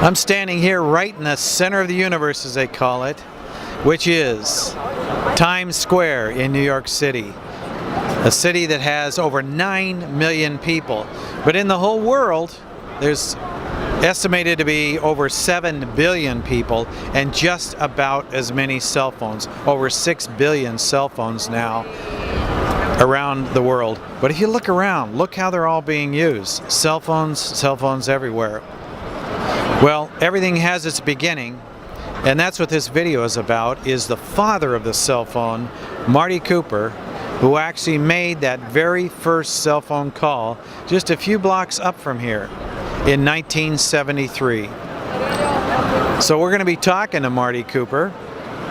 I'm standing here right in the center of the universe, as they call it, which is Times Square in New York City. A city that has over 9 million people. But in the whole world, there's estimated to be over 7 billion people and just about as many cell phones. Over 6 billion cell phones now around the world. But if you look around, look how they're all being used. Cell phones everywhere. Well, everything has its beginning, and that's what this video is about, is the father of the cell phone, Marty Cooper, who actually made that very first cell phone call just a few blocks up from here in 1973. So we're going to be talking to Marty Cooper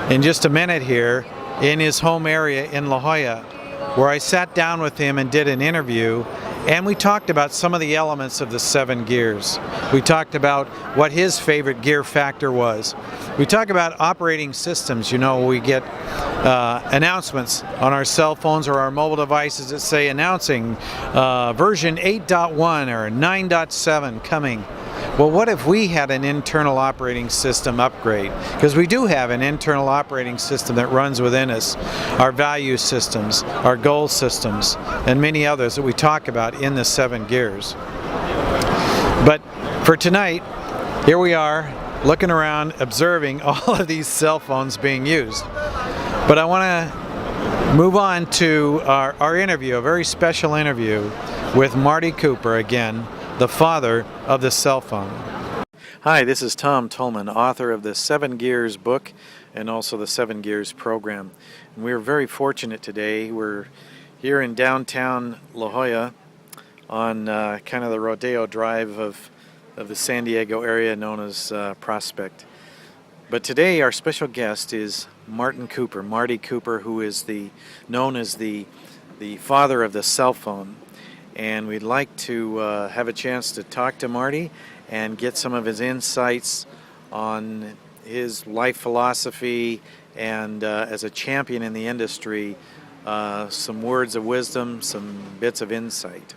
in just a minute here in his home area in La Jolla, where I sat down with him and did an interview, and we talked about some of the elements of the 7 gears. We talked about what his favorite gear factor was. We talk about operating systems. You know, we get announcements on our cell phones or our mobile devices that say announcing version 8.1 or 9.7 coming. Well, what if we had an internal operating system upgrade? Because we do have an internal operating system that runs within us, our value systems, our goal systems, and many others that we talk about in the 7 gears. But for tonight, here we are looking around, observing all of these cell phones being used. But I want to move on to our interview, a very special interview with Marty Cooper again, the father of the cell phone. Hi, this is Tom Tolman, author of the 7 Gears book and also the 7 Gears program. And we're very fortunate today. We're here in downtown La Jolla on kind of the Rodeo Drive of the San Diego area known as Prospect. But today our special guest is Marty Cooper, who is known as the father of the cell phone. And we'd like to have a chance to talk to Marty and get some of his insights on his life philosophy and as a champion in the industry, some words of wisdom, some bits of insight.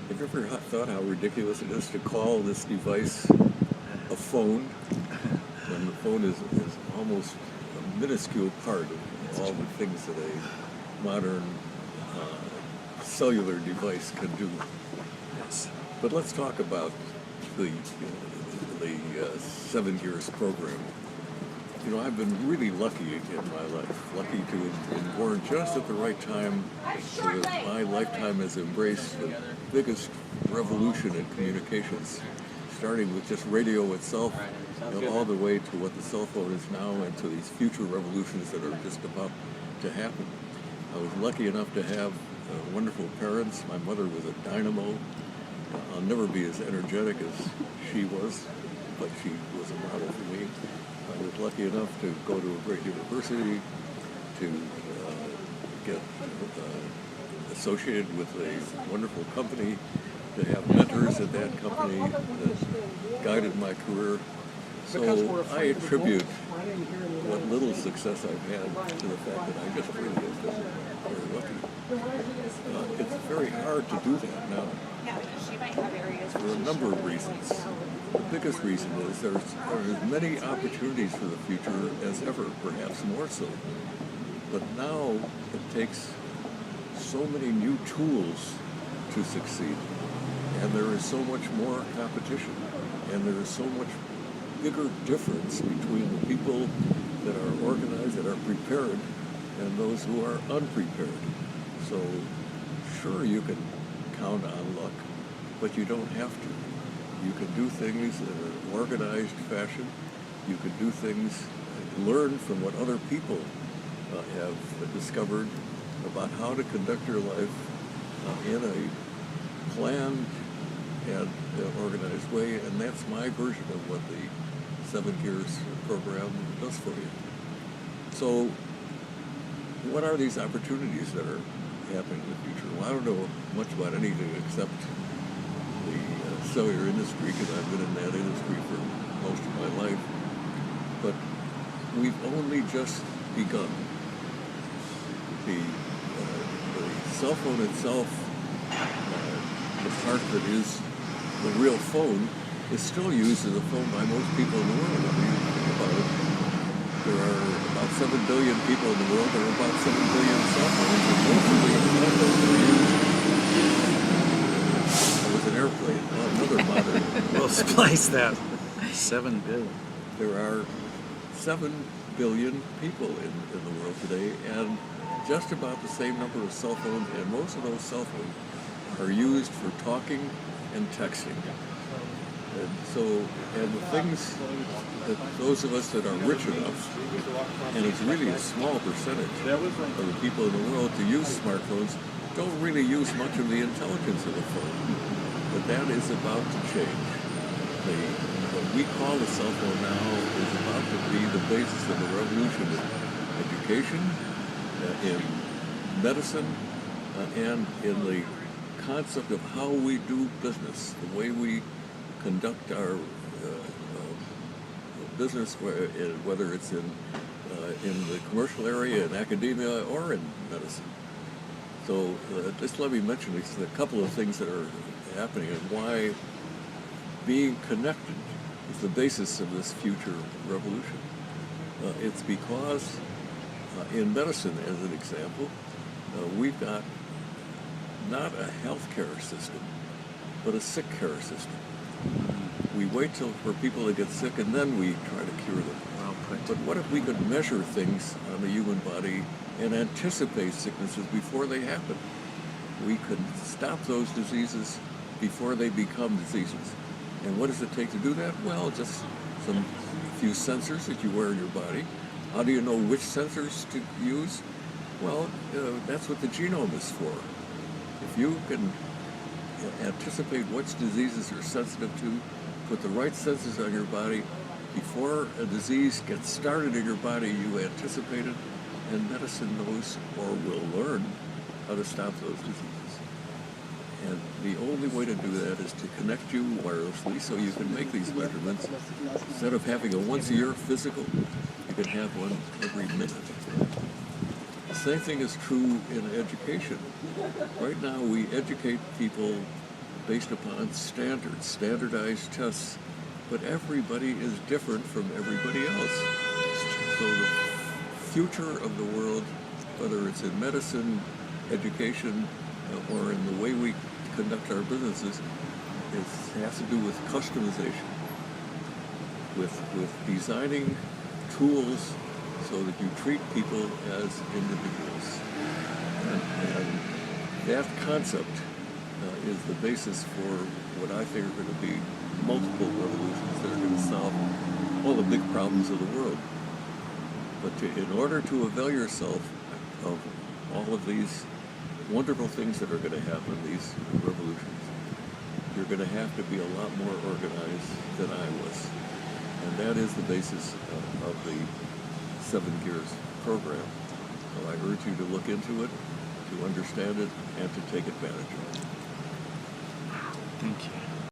Have you ever thought how ridiculous it is to call this device a phone when the phone is almost a minuscule part of all the things that a modern cellular device can do? Yes. But let's talk about the 7 Gears program. You know, I've been really lucky in my life, lucky to have been born just at the right time, so that my lifetime has embraced the biggest revolution in communications, starting with just radio itself, all the way to what the cell phone is now, and to these future revolutions that are just about to happen. I was lucky enough to have wonderful parents. My mother was a dynamo. I'll never be as energetic as she was, but she was a model for me. I was lucky enough to go to a great university, to get associated with a wonderful company, to have mentors at that company that guided my career. So I attribute what little success I've had to the fact that I just really have been very lucky. It's very hard to do that now for a number of reasons. The biggest reason is there's as many opportunities for the future as ever, perhaps more so. But now it takes so many new tools to succeed. And there is so much more competition. And there is so much bigger difference between the people that are organized, that are prepared, and those who are unprepared. So sure, you can count on luck, but you don't have to. You can do things in an organized fashion. You can do things and learn from what other people have discovered about how to conduct your life in a planned and organized way, and that's my version of what the 7 Gears program does for you. So what are these opportunities that are happening in the future? Well, I don't know much about anything except the cellular industry, because I've been in that industry for most of my life. But we've only just begun. The cell phone itself, the part that is the real phone, is still used as a phone by most people in the world. I mean, think about it. There are about 7 billion people in the world. There are about 7 billion cell phones, and most of the cell phones are used. That was an airplane. Oh, another modern. We'll splice that. 7 billion. There are 7 billion people in the world today, and just about the same number of cell phones, and most of those cell phones are used for talking and texting. And so, and the things that those of us that are rich enough, and it's really a small percentage of the people in the world to use smartphones, don't really use much of the intelligence of the phone. But that is about to change. What we call a cell phone now is about to be the basis of a revolution in education, in medicine, and in the concept of how we do business, the way we conduct our business, whether it's in the commercial area, in academia, or in medicine. So just let me mention a couple of things that are happening and why being connected is the basis of this future revolution. It's because in medicine, as an example, we've got not a healthcare system, but a sick care system. We wait for people to get sick and then we try to cure them. But what if we could measure things on the human body and anticipate sicknesses before they happen? We could stop those diseases before they become diseases. And what does it take to do that? Well, just a few sensors that you wear in your body. How do you know which sensors to use? Well, that's what the genome is for. If you can anticipate which diseases you're sensitive to, put the right sensors on your body, before a disease gets started in your body, you anticipate it, and medicine knows or will learn how to stop those diseases. And the only way to do that is to connect you wirelessly so you can make these measurements. Instead of having a once-a-year physical, you can have one every minute. The same thing is true in education. Right now we educate people based upon standards, standardized tests, but everybody is different from everybody else. So the future of the world, whether it's in medicine, education, or in the way we conduct our businesses, has to do with customization, with designing tools so that you treat people as individuals. And that concept is the basis for what I think are going to be multiple revolutions that are going to solve all the big problems of the world. But in order to avail yourself of all of these wonderful things that are going to happen, these revolutions, you're going to have to be a lot more organized than I was. And that is the basis of the 7 Gears program. So I urge you to look into it, to understand it, and to take advantage of it. Thank you.